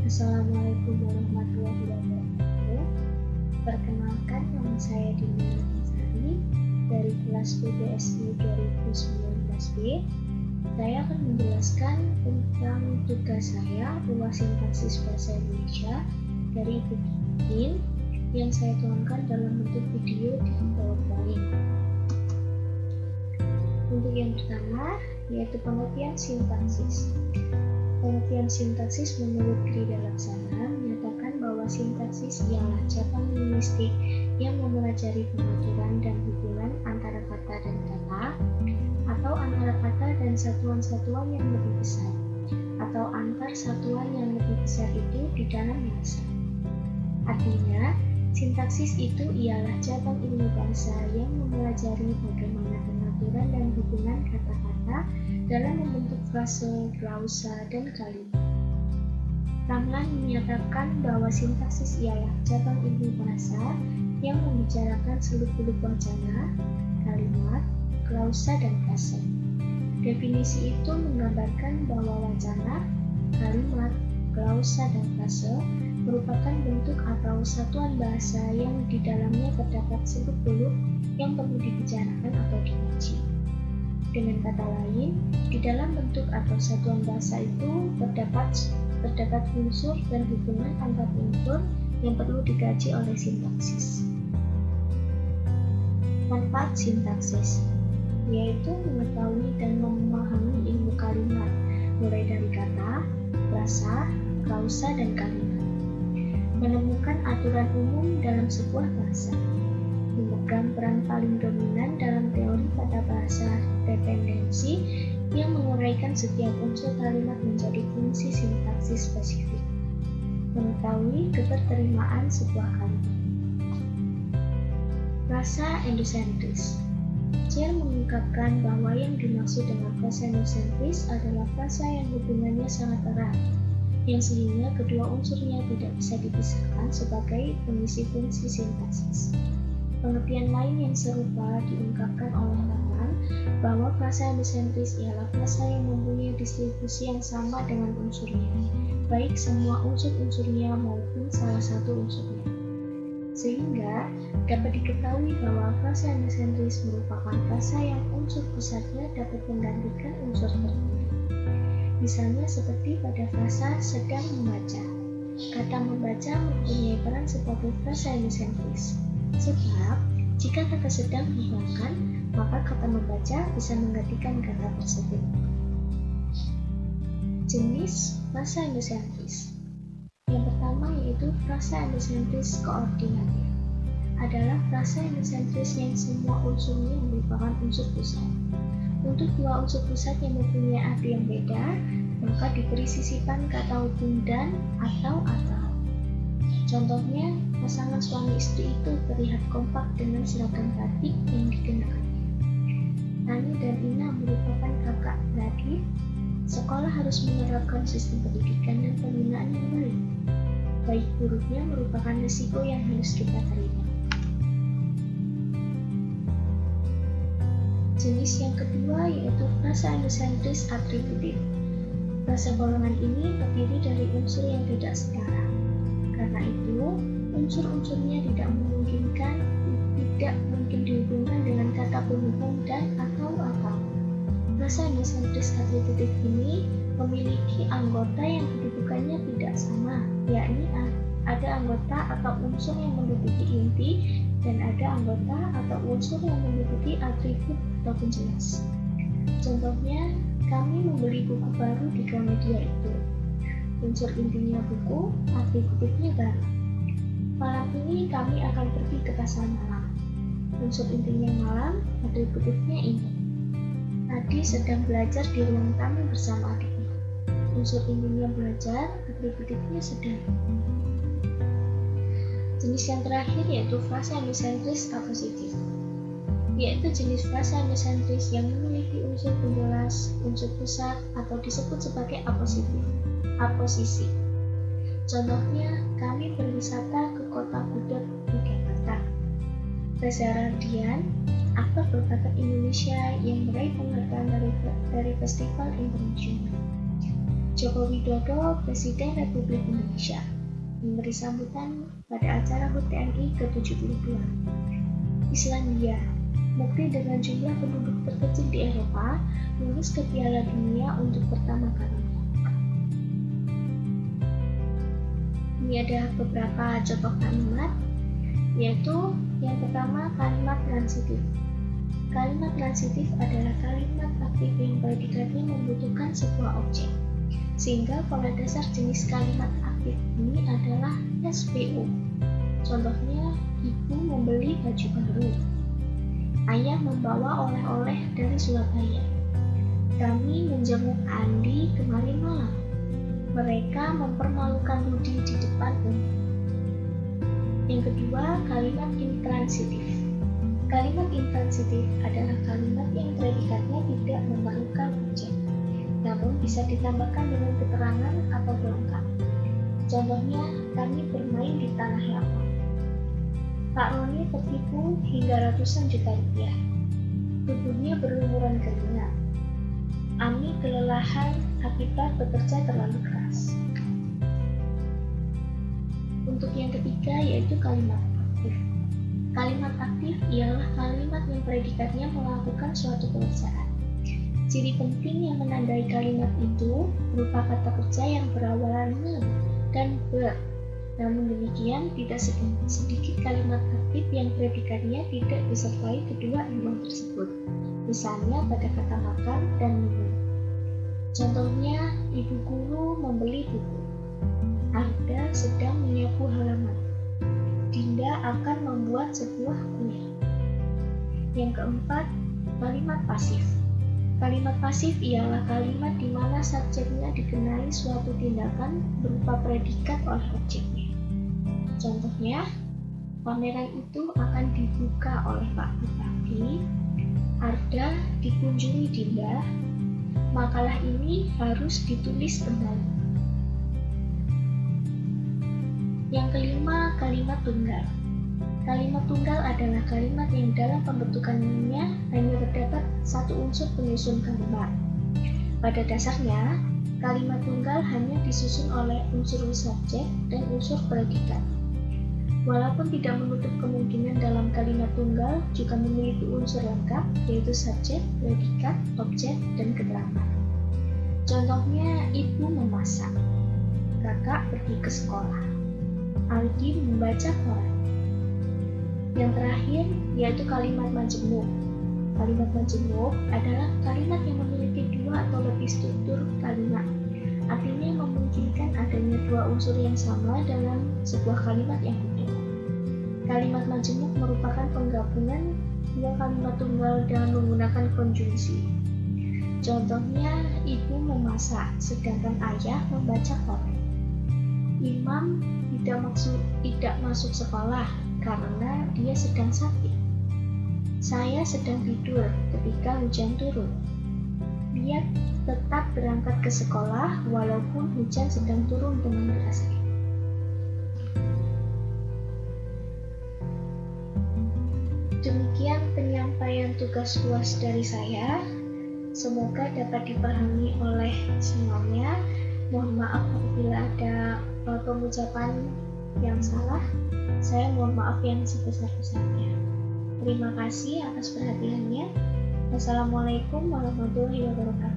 Assalamualaikum warahmatullahi wabarakatuh. Perkenalkan, nama saya Dina Sari dari kelas PBSI 2019B. Saya akan menjelaskan tentang tugas saya luas sintaksis bahasa Indonesia dari Ibu Bikin yang saya tuangkan dalam bentuk video di PowerPoint. Untuk yang pertama, yaitu pengertian sintaksis. Pengertian sintaksis menurut Grida Laksana menyatakan bahwa sintaksis ialah cabang linguistik yang mempelajari pengaturan dan hubungan antara kata dan kata, atau antara kata dan satuan-satuan yang lebih besar, atau antar satuan yang lebih besar itu di dalam bahasa. Artinya, sintaksis itu ialah cabang ilmu bahasa yang mempelajari bagaimana pengaturan dan hubungan kata-kata dalam membentuk frase, klausa, dan kalimat. Ramlan menyatakan bahwa sintaksis ialah cabang ilmu bahasa yang membicarakan seluk-beluk wacana, kalimat, klausa, dan frase. Definisi itu menggambarkan bahwa wacana, kalimat, klausa, dan frase merupakan bentuk atau satuan bahasa yang di dalamnya terdapat seluk-beluk yang perlu dibicarakan atau dikaji. Dengan kata lain, di dalam bentuk atau satuan bahasa itu terdapat unsur dan hubungan antar unsur yang perlu dikaji oleh sintaksis. Manfaat sintaksis yaitu mengetahui dan memahami ilmu kalimat, mulai dari kata, frasa, klausa, dan kalimat. Menemukan aturan umum dalam sebuah bahasa. Memegang peran paling dominan dalam teori pada bahasa dependensi yang menguraikan setiap unsur kalimat menjadi fungsi sintaksis spesifik. Mengetahui keterterimaan sebuah kalimat. Frasa endosentris. Cher mengungkapkan bahwa yang dimaksud dengan frasa endosentris adalah frasa yang hubungannya sangat erat, yang sehingga kedua unsurnya tidak bisa dipisahkan sebagai pengisi fungsi sintaksis. Pengertian lain yang serupa diungkapkan oleh Ramlan bahwa frasa endosentris ialah frasa yang mempunyai distribusi yang sama dengan unsurnya, baik semua unsur-unsurnya maupun salah satu unsurnya. Sehingga dapat diketahui bahwa frasa endosentris merupakan frasa yang unsur pusatnya dapat menggantikan unsur tertentu. Misalnya seperti pada frasa sedang membaca. Kata membaca mempunyai peran sebagai frasa endosentris. Sebab, jika kata sedang dihilangkan, maka kata membaca bisa menggantikan kata tersebut. Jenis frasa endosentris. Yang pertama yaitu frasa endosentris koordinatif. Adalah frasa endosentris yang semua unsurnya merupakan unsur pusat. Untuk dua unsur pusat yang mempunyai arti yang beda, maka diberi sisipan kata hubung dan atau. Contohnya, pasangan suami istri itu terlihat kompak dengan seragam batik yang dikenakannya. Tani dan Ina merupakan kakak beradik. Sekolah harus menerapkan sistem pendidikan dan pembinaan yang baik. Baik buruknya merupakan risiko yang harus kita terima. Jenis yang kedua yaitu frasa endosentris atributif. Frasa golongan ini terdiri dari unsur yang tidak setara. Karena itu, unsur-unsurnya tidak mungkin dihubungkan dengan kata penghubung dan atau. Frasa endosentris atributif ini memiliki anggota yang kedudukannya tidak sama, yakni ada anggota atau unsur yang menduduki inti dan ada anggota atau unsur yang menduduki atribut atau penjelas. Contohnya, kami membeli buku baru di Gramedia itu. Unsur intinya buku, atributifnya baru. Malam ini kami akan pergi ke pasar malam. Unsur intinya malam, atributifnya ini. Adi sedang belajar di ruang tamu bersama adiknya. Unsur intinya belajar, atributifnya sedang. Jenis yang terakhir yaitu frasa endosentris apositif. Yaitu jenis frasa endosentris yang memiliki unsur penjelas, unsur pusat, atau disebut sebagai aposisi. Contohnya, kami berwisata ke kota Gudeg, Yogyakarta. Reza Radian, aktor berbakat Indonesia yang meraih penghargaan dari festival internasional. Joko Widodo, Presiden Republik Indonesia, memberi sambutan pada acara HUT TNI ke-72. Islandia, negeri dengan jumlah penduduk terkecil di Eropa, lulus ke Piala Dunia untuk pertama kali. Ini ada beberapa contoh kalimat, yaitu yang pertama kalimat transitif. Kalimat transitif adalah kalimat aktif yang predikatnya membutuhkan sebuah objek, sehingga pola dasar jenis kalimat aktif ini adalah SPO. Contohnya, ibu membeli baju baru. Ayah membawa oleh-oleh dari Surabaya. Kami menjenguk Andi kemarin malam. Mereka mempermalukan Budi di depan umum. Yang kedua, kalimat intransitif. Kalimat intransitif adalah kalimat yang predikatnya tidak memerlukan objek, namun bisa ditambahkan dengan keterangan atau pelengkap. Contohnya, kami bermain di tanah lapang. Pak Roni tertipu hingga ratusan juta rupiah. Tubuhnya berlumuran keringat. Ami kelelahan akibat bekerja terlalu keras. Untuk yang ketiga yaitu kalimat aktif. Kalimat aktif ialah kalimat yang predikatnya melakukan suatu pekerjaan. Ciri penting yang menandai kalimat itu berupa kata kerja yang berawalan "ne" dan "ber". Namun demikian, tidak sedikit kalimat aktif yang predikatnya tidak disertai kedua imbang tersebut. Misalnya pada kata makan dan minum. Contohnya, ibu guru membeli buku. Arda sedang menyapu halaman. Dinda akan membuat sebuah kue. Yang keempat, kalimat pasif. Kalimat pasif ialah kalimat di mana subjeknya dikenai suatu tindakan berupa predikat oleh objeknya. Contohnya, pameran itu akan dibuka oleh Pak Bupati. Arda dikunjungi Dinda. Makalah ini harus ditulis kembali. Yang kelima, kalimat tunggal. Kalimat tunggal adalah kalimat yang dalam pembentukannya hanya terdapat satu unsur penyusun kalimat. Pada dasarnya, kalimat tunggal hanya disusun oleh unsur subjek dan unsur predikat. Walaupun tidak menutup kemungkinan dalam kalimat tunggal juga memiliki unsur lengkap, yaitu subjek, predikat, objek, dan keterangan. Contohnya, ibu memasak, kakak pergi ke sekolah, Aldi membaca koran. Yang terakhir yaitu kalimat majemuk. Kalimat majemuk adalah kalimat yang memiliki dua atau lebih struktur kalimat. Artinya memungkinkan adanya dua unsur yang sama dalam sebuah kalimat yang utuh. Kalimat majemuk merupakan penggabungan dua kalimat tunggal dengan menggunakan konjungsi. Contohnya, ibu memasak, sedangkan ayah membaca koran. Imam tidak masuk sekolah karena dia sedang sakit. Saya sedang tidur ketika hujan turun. Dia tetap berangkat ke sekolah walaupun hujan sedang turun dengan deras. Demikian penyampaian tugas UAS dari saya. Semoga dapat dipahami oleh semuanya. Mohon maaf apabila ada pengucapan yang salah. Saya mohon maaf yang sebesar-besarnya. Terima kasih atas perhatiannya. Wassalamualaikum warahmatullahi wabarakatuh.